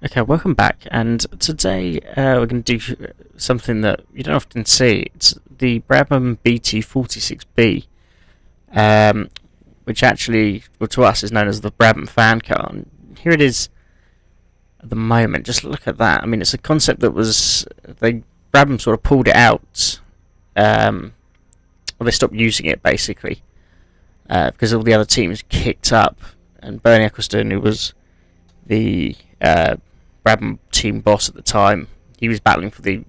Okay, welcome back. And today we're going to do something that you don't often see. It's the Brabham BT46B, which actually, well, to us, is known as the Brabham fan car. And here it is at the moment. Just look at that. I mean, it's a concept that was Brabham sort of pulled it out. Well, they stopped using it basically because all the other teams kicked up, and Bernie Ecclestone, who was the Brabham team boss at the time, he was battling for the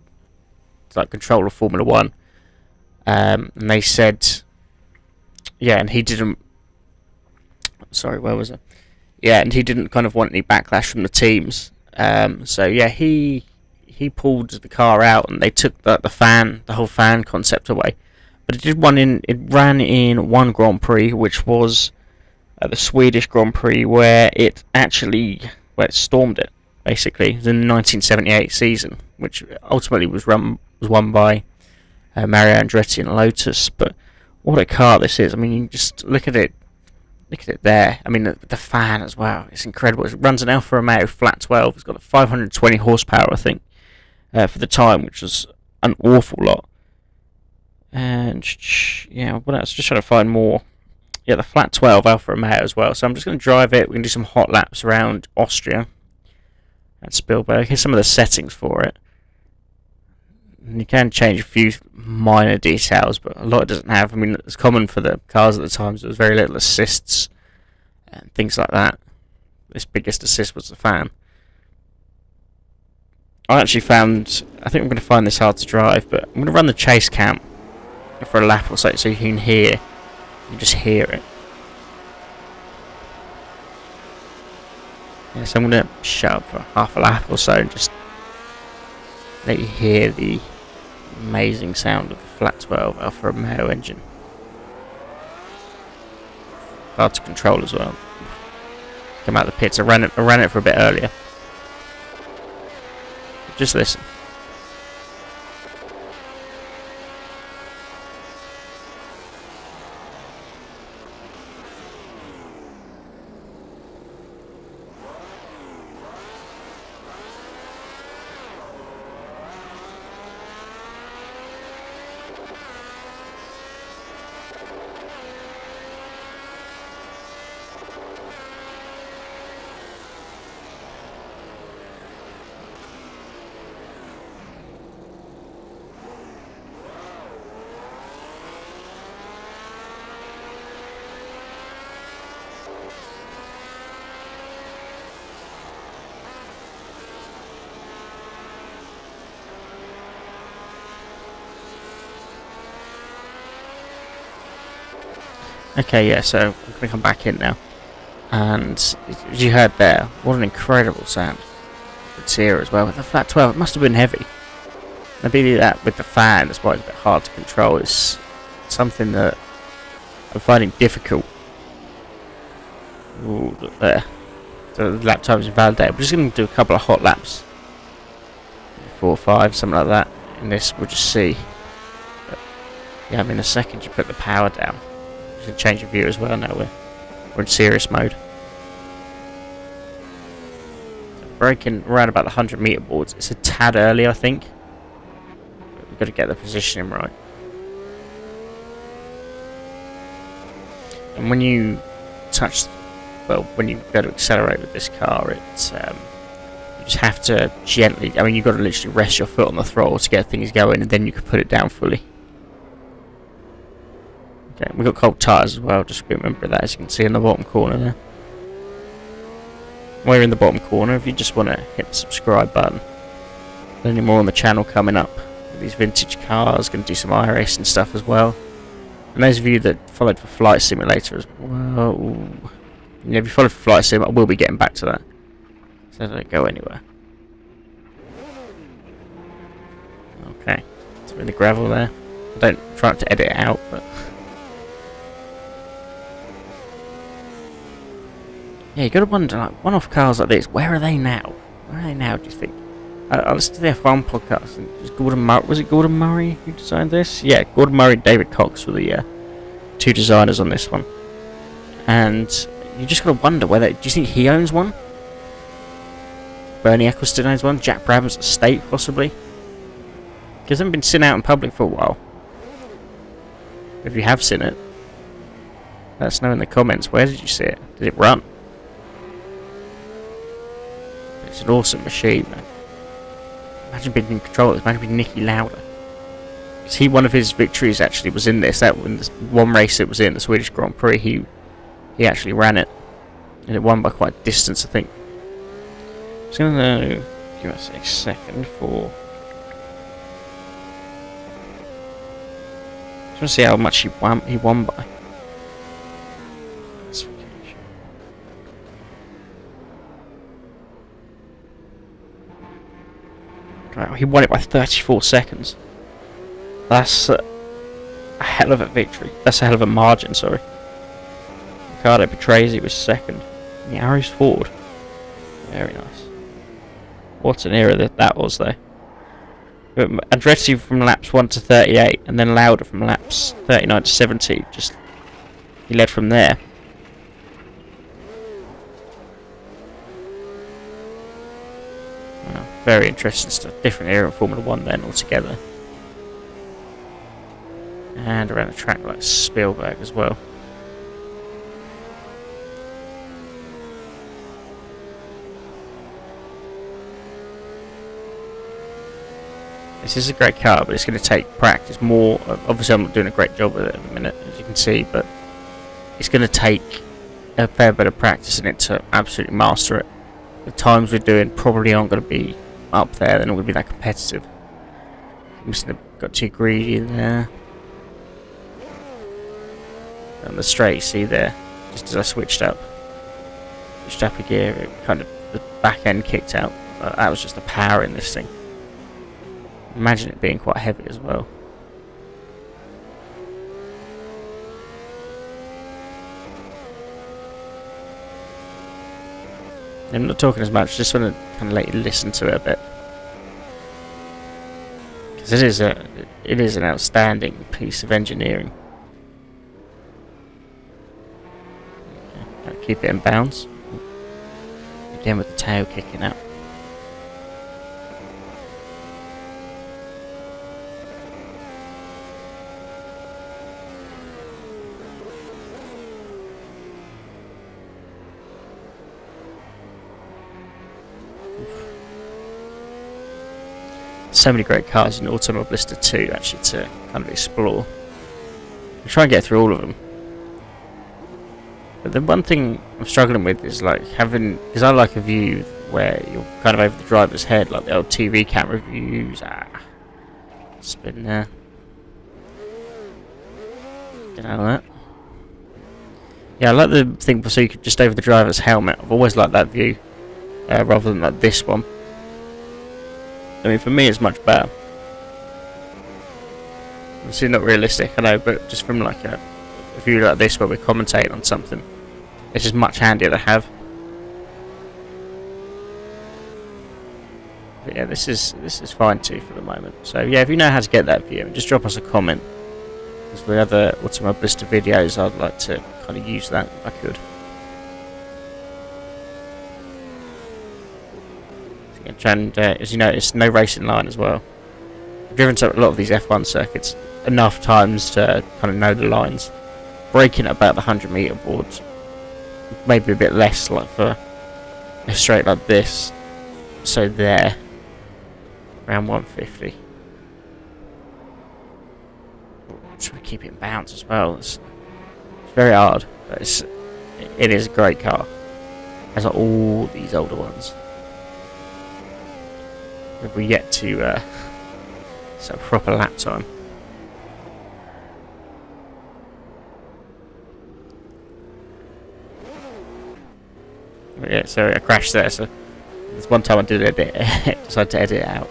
control of Formula One, and they said, yeah, and he didn't. Sorry, where was it? Yeah, and he didn't kind of want any backlash from the teams. So yeah, he pulled the car out, and they took the whole fan concept away. But it ran in one Grand Prix, which was the Swedish Grand Prix, where it stormed it. Basically, it was in the 1978 season, which ultimately was won by Mario Andretti and Lotus. But what a car this is! I mean, you just look at it there. I mean, the fan as well. It's incredible. It runs an Alfa Romeo flat 12. It's got 520 horsepower, I think, for the time, which was an awful lot. And yeah, what else? Just trying to find more. Yeah, the flat 12 Alfa Romeo as well. So I'm just going to drive it. We're going to do some hot laps around Austria at Spielberg. Here's some of the settings for it. And you can change a few minor details, but a lot it doesn't have. I mean, it's common for the cars at the time, so there was very little assists and things like that. This biggest assist was the fan. I think I'm going to find this hard to drive, but I'm going to run the chase cam for a lap or so you can hear. You just hear it. Yeah, so I'm going to shut up for half a lap or so and just let you hear the amazing sound of the flat 12 Alfa Romeo engine. Hard to control as well. Come out of the pits. I ran it for a bit earlier. Just listen. Okay, yeah, so I'm going to come back in now. And as you heard there, what an incredible sound. It's here as well. With the flat 12, it must have been heavy. Maybe that with the fan, that's why it's a bit hard to control. It's something that I'm finding difficult. Ooh, look there. So the lap time is invalidated. We're just going to do a couple of hot laps. 4 or 5, something like that. In this, we'll just see. But, yeah, I mean, the second you put the power down, you can change your view as well. Now we're in serious mode. Braking around about the 100 meter boards. It's a tad early, I think. But we've got to get the positioning right. And when you when you go to accelerate with this car, it's you just have to gently. I mean, you've got to literally rest your foot on the throttle to get things going, and then you can put it down fully. Okay, we've got cold tyres as well, just remember that, as you can see in the bottom corner there. While you're in the bottom corner, if you just want to hit the subscribe button. There's any more on the channel coming up. These vintage cars, going to do some iRacing stuff as well. And those of you that followed for Flight Simulator as well, yeah, if you followed for Flight Sim, I will be getting back to that. So don't go anywhere. Okay, so we're in the gravel there. I don't try not to edit it out, but... yeah, you got to wonder, like, one-off cars like this, where are they now? Where are they now, do you think? I listened to the F1 podcast, and was it Gordon Murray who designed this? Yeah, Gordon Murray and David Cox were the two designers on this one. And you just got to wonder whether... do you think he owns one? Bernie Ecclestone owns one. Jack Brabham's estate, possibly. Because I haven't been seen out in public for a while. If you have seen it, let us know in the comments. Where did you see it? Did it run? It's an awesome machine, man. Imagine being in control of this. Imagine being Nicky Lauda. Because one of his victories actually was in this. That when this one race it was in, the Swedish Grand Prix, he actually ran it. And it won by quite a distance, I think. Just gonna give us a second for. Just want to see how much he won by. Right, he won it by 34 seconds. That's a hell of a victory. That's a hell of a margin, sorry. Ricardo Patrese was second. And the Arrows Ford. Very nice. What an era that was, though. Andretti from laps 1 to 38, and then Lauda from laps 39 to 70. Just he led from there. Wow, very interesting stuff. Different era in Formula 1 then altogether. And around a track like Spielberg as well. This is a great car, but it's going to take practice more. Obviously, I'm not doing a great job with it at the minute, as you can see, but it's going to take a fair bit of practice in it to absolutely master it. The times we're doing probably aren't going to be up there, they're not going to be that competitive. I must have got too greedy there. And the straight, see there, just as I switched up a gear, it kind of, the back end kicked out. That was just the power in this thing. Imagine it being quite heavy as well. I'm not talking as much, just want to kind of let you listen to it a bit. Because it is an outstanding piece of engineering. Okay, keep it in bounds. Again with the tail kicking out. So many great cars in Automobilista 2 actually to kind of explore. I'll try and get through all of them. But the one thing I'm struggling with is like having, because I like a view where you're kind of over the driver's head, like the old TV camera views. Spin there. Get out of that. Yeah, I like the thing so you could just over the driver's helmet. I've always liked that view rather than like this one. I mean, for me, it's much better. Obviously, not realistic, I know, but just from like a view like this, where we're commentating on something, it's just much handier to have. But yeah, this is fine too for the moment. So yeah, if you know how to get that view, just drop us a comment. Because for the other Automobilista videos, I'd like to kind of use that if I could. And as you notice, no racing line as well. I've driven to a lot of these F1 circuits enough times to kind of know the lines. Braking at about the 100 metre boards, maybe a bit less, like for a straight like this. So there, around 150. Try to keep it in bounds as well. It's very hard, but it is a great car. As are all these older ones. Have we yet to set a proper lap time? But yeah, sorry, I crashed there. So there's one time I did edit, decided to edit it out.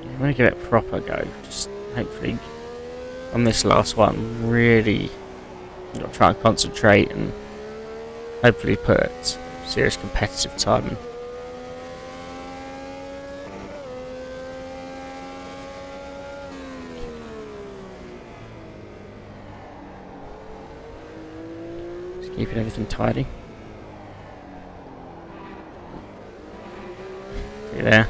Yeah, I'm gonna give it a proper go. Just hopefully on this last one, really, I'll try and concentrate and hopefully put serious competitive time. Just keeping everything tidy. See there?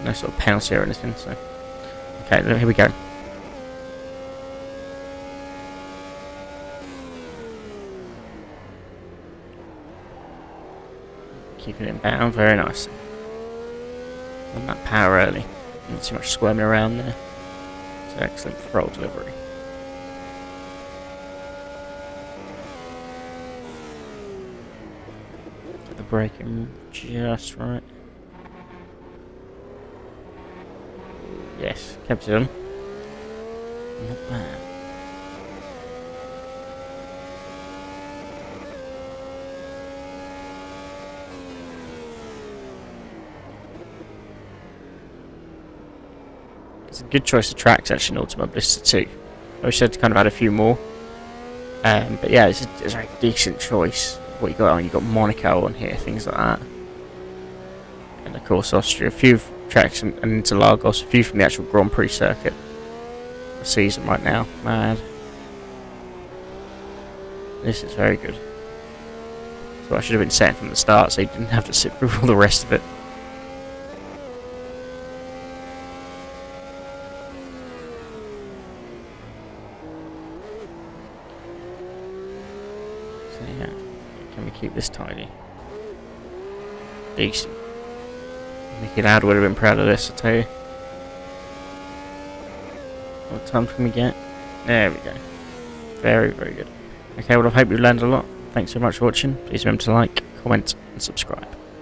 No sort of penalty or anything, so... Okay, here we go. Keeping it bound very nicely. On that power early. Not too much squirming around there. So excellent throttle delivery. Get the braking just right. Yes, kept it on. Not bad. It's a good choice of tracks actually in Automobilista too. I wish I'd kind of had a few more. But yeah, it's a very decent choice. What you got on? You got Monaco on here, things like that. And of course Austria, a few tracks and Interlagos, a few from the actual Grand Prix circuit. The season right now, mad. This is very good. So I should have been setting from the start so you didn't have to sit through all the rest of it. So yeah, can we keep this tidy? Decent. Nicky Loud would have been proud of this, I tell you. What time can we get? There we go. Very, very good. Okay, well I hope you've learned a lot. Thanks so much for watching. Please remember to like, comment and subscribe.